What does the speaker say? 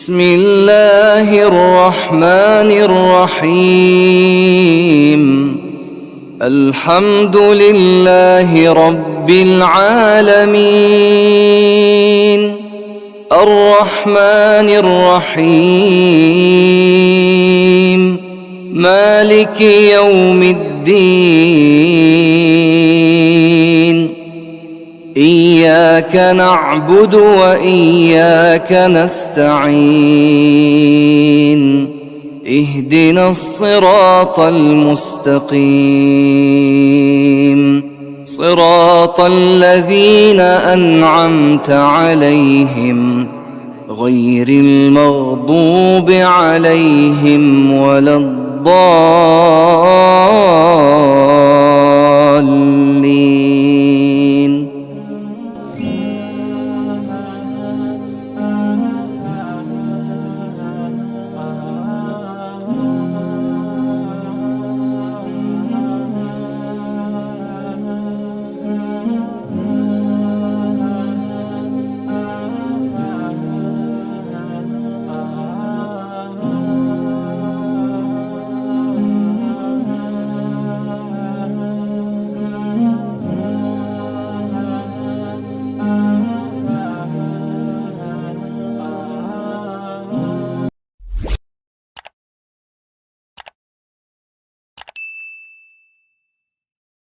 بسم الله الرحمن الرحيم. الحمد لله رب العالمين، الرحمن الرحيم، مالك يوم الدين. إياك نعبد وإياك نستعين، اهدنا الصراط المستقيم، صراط الذين أنعمت عليهم غير المغضوب عليهم ولا الضالين.